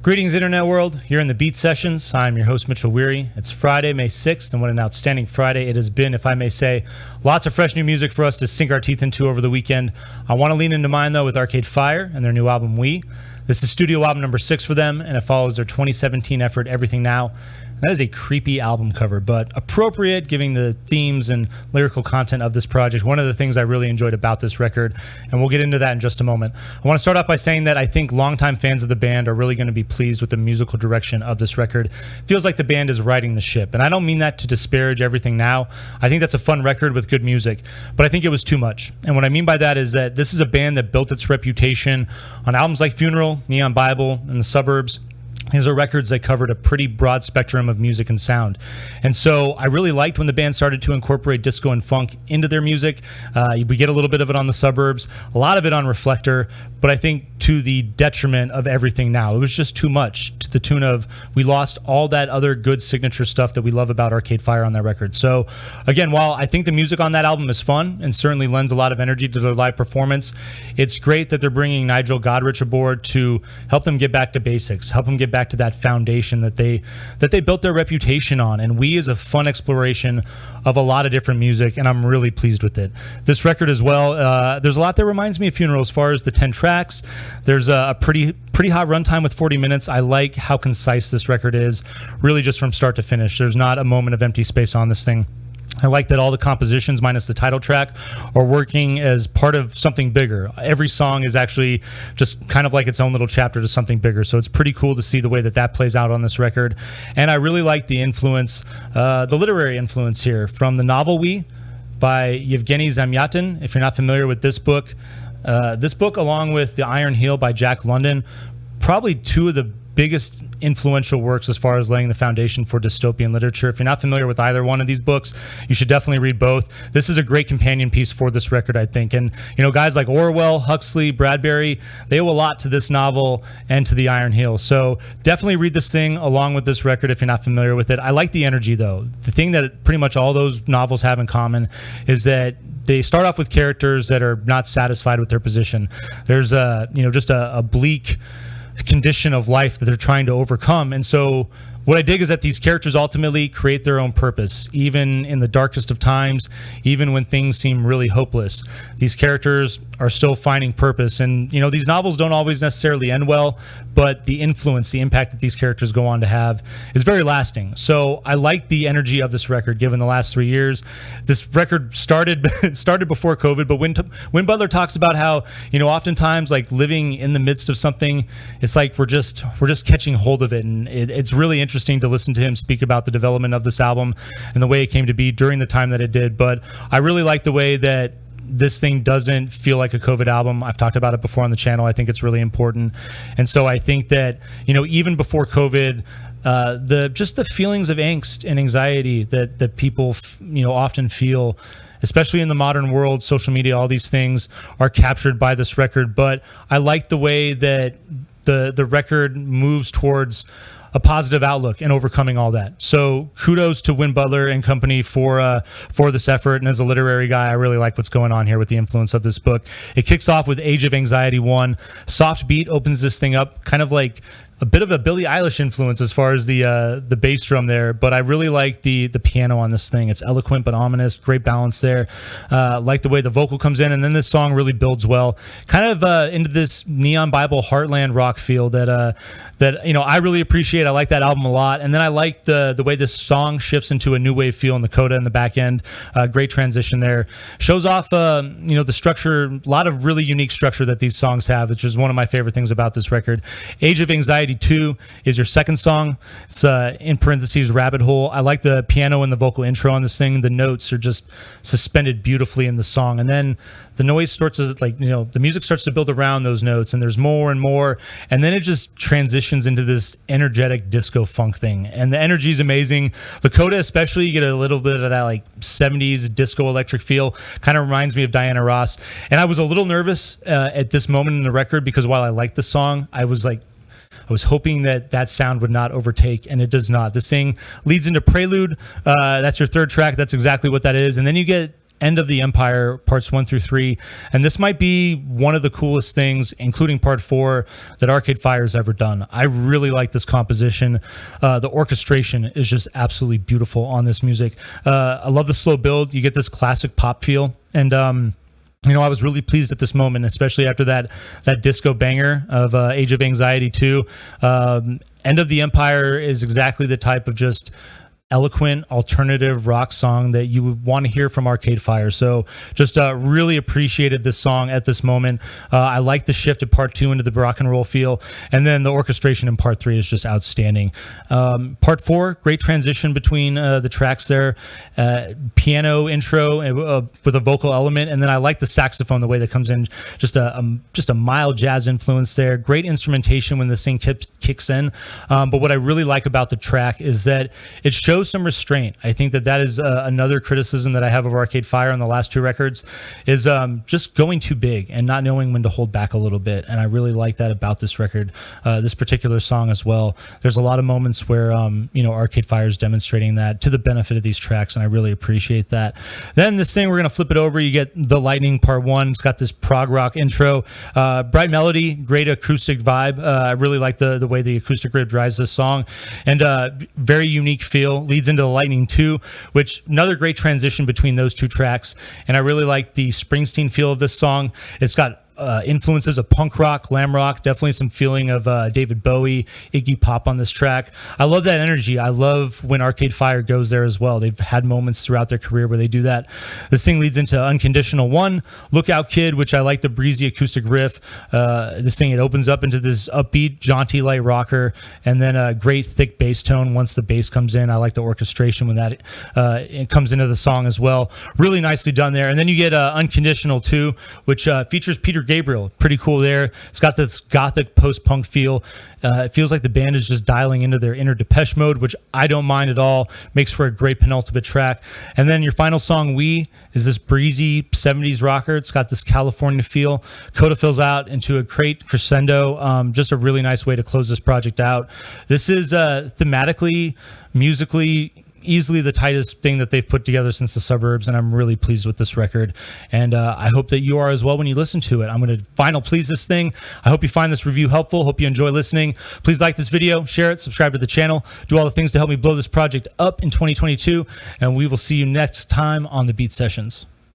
Greetings, Internet world. Here in the Beat Sessions, I'm your host, Mitchell Weary. It's Friday, May 6th, and what an outstanding Friday it has been, if I may say. Lots of fresh new music for us to sink our teeth into over the weekend. I want to lean into mine, though, with Arcade Fire and their new album, We. This is studio album number 6 for them, and it follows their 2017 effort, Everything Now. That is a creepy album cover, but appropriate, giving the themes and lyrical content of this project. One of the things I really enjoyed about this record, and we'll get into that in just a moment. I want to start off by saying that I think longtime fans of the band are really going to be pleased with the musical direction of this record. It feels like the band is riding the ship, and I don't mean that to disparage Everything Now. I think that's a fun record with good music, but I think it was too much. And what I mean by that is that this is a band that built its reputation on albums like Funeral, Neon Bible, and The Suburbs. These are records that covered a pretty broad spectrum of music and sound. And so I really liked when the band started to incorporate disco and funk into their music. We get a little bit of it on The Suburbs, a lot of it on Reflector, but I think to the detriment of Everything Now. It was just too much, to the tune of we lost all that other good signature stuff that we love about Arcade Fire on that record. So again, while I think the music on that album is fun and certainly lends a lot of energy to their live performance, it's great that they're bringing Nigel Godrich aboard to help them get back to basics, help them get back to that foundation that they built their reputation on. And We is a fun exploration of a lot of different music, and I'm really pleased with it. This record as well, there's a lot that reminds me of Funeral as far as the 10 tracks. There's a pretty hot runtime with 40 minutes. I like how concise this record is, really just from start to finish. There's not a moment of empty space on this thing. I like that all the compositions, minus the title track, are working as part of something bigger. Every song is actually just kind of like its own little chapter to something bigger. So it's pretty cool to see the way that plays out on this record. And I really like the influence, the literary influence here from the novel We by Yevgeny Zamyatin. If you're not familiar with this book along with The Iron Heel by Jack London, probably two of the biggest influential works as far as laying the foundation for dystopian literature. If you're not familiar with either one of these books, you should definitely read both. This is a great companion piece for this record, I think. And, guys like Orwell, Huxley, Bradbury, they owe a lot to this novel and to The Iron Heel. So definitely read this thing along with this record if you're not familiar with it. I like the energy, though. The thing that pretty much all those novels have in common is that they start off with characters that are not satisfied with their position. There's just a bleak condition of life that they're trying to overcome. And so what I dig is that these characters ultimately create their own purpose, even in the darkest of times, even when things seem really hopeless. These characters are still finding purpose. And, these novels don't always necessarily end well, but the influence, the impact that these characters go on to have is very lasting. So I like the energy of this record, given the last 3 years. This record started before COVID, but when Butler talks about how, oftentimes like living in the midst of something, it's like we're just catching hold of it. And it's really interesting to listen to him speak about the development of this album and the way it came to be during the time that it did. But I really like the way that this thing doesn't feel like a COVID album. I've talked about it before on the channel. I think it's really important. And so I think that, even before COVID, the feelings of angst and anxiety that people, often feel, especially in the modern world, social media, all these things are captured by this record. But I like the way that the record moves towards a positive outlook and overcoming all that. So kudos to Win Butler and company for this effort. And as a literary guy, I really like what's going on here with the influence of this book. It kicks off with Age of Anxiety 1. Soft beat opens this thing up, kind of like a bit of a Billie Eilish influence as far as the bass drum there, but I really like the piano on this thing. It's eloquent but ominous, great balance there. Like the way the vocal comes in, and then this song really builds well, kind of into this Neon Bible Heartland rock feel that I really appreciate. I like that album a lot, and then I like the way this song shifts into a new wave feel in the coda in the back end. Great transition there. Shows off the structure, a lot of really unique structure that these songs have, which is one of my favorite things about this record. Age of Anxiety 2 is your second song. It's in parentheses Rabbit Hole. I like the piano and the vocal intro on this thing. The notes are just suspended beautifully in the song, and then the noise starts to the music starts to build around those notes, and there's more and more, and then it just transitions into this energetic disco funk thing, and the energy is amazing. The coda especially, you get a little bit of that like 70s disco electric feel, kind of reminds me of Diana Ross. And I was a little nervous at this moment in the record, because while I liked the song, I was hoping that sound would not overtake, and it does not. This thing leads into Prelude. That's your third track. That's exactly what that is. And then you get End of the Empire, parts 1 through 3. And this might be one of the coolest things, including part 4, that Arcade Fire's ever done. I really like this composition. The orchestration is just absolutely beautiful on this music. I love the slow build. You get this classic pop feel. And, I was really pleased at this moment, especially after that disco banger of Age of Anxiety 2. End of the Empire is exactly the type of just eloquent alternative rock song that you would want to hear from Arcade Fire. So just really appreciated this song at this moment. I like the shift at part 2 into the rock and roll feel, and then the orchestration in part 3 is just outstanding. Part 4, great transition between the tracks there. Piano intro with a vocal element, and then I like the saxophone, the way that comes in, just a mild jazz influence there. Great instrumentation when this thing kicks in. But what I really like about the track is that it shows some restraint. I think that is another criticism that I have of Arcade Fire on the last 2 records, is just going too big and not knowing when to hold back a little bit. And I really like that about this record, this particular song as well. There's a lot of moments where Arcade Fire is demonstrating that to the benefit of these tracks, and I really appreciate that. Then this thing, we're gonna flip it over. You get The Lightning Part 1. It's got this prog rock intro, bright melody, great acoustic vibe. I really like the way the acoustic grid drives this song, and very unique feel. Leads into The Lightning 2, which another great transition between those 2 tracks. And I really like the Springsteen feel of this song. It's got influences of punk rock, glam rock, definitely some feeling of David Bowie, Iggy Pop on this track. I love that energy. I love when Arcade Fire goes there as well. They've had moments throughout their career where they do that. This thing leads into Unconditional 1, Lookout Kid, which I like the breezy acoustic riff. This thing, it opens up into this upbeat, jaunty light rocker, and then a great thick bass tone once the bass comes in. I like the orchestration when that it comes into the song as well. Really nicely done there. And then you get Unconditional 2, which features Peter Gabriel. Pretty cool there. It's got this gothic post-punk feel. It feels like the band is just dialing into their inner Depeche Mode, which I don't mind at all. Makes for a great penultimate track. And then your final song, We, is this breezy 70s rocker. It's got this California feel. Coda fills out into a great crescendo. Just a really nice way to close this project out. This is thematically, musically, easily the tightest thing that they've put together since The Suburbs, and I'm really pleased with this record, and I hope that you are as well when you listen to it. I'm going to final please this thing. I hope you find this review helpful. Hope you enjoy listening. Please like this video, share it, subscribe to the channel, do all the things to help me blow this project up in 2022, and we will see you next time on the Beat Sessions.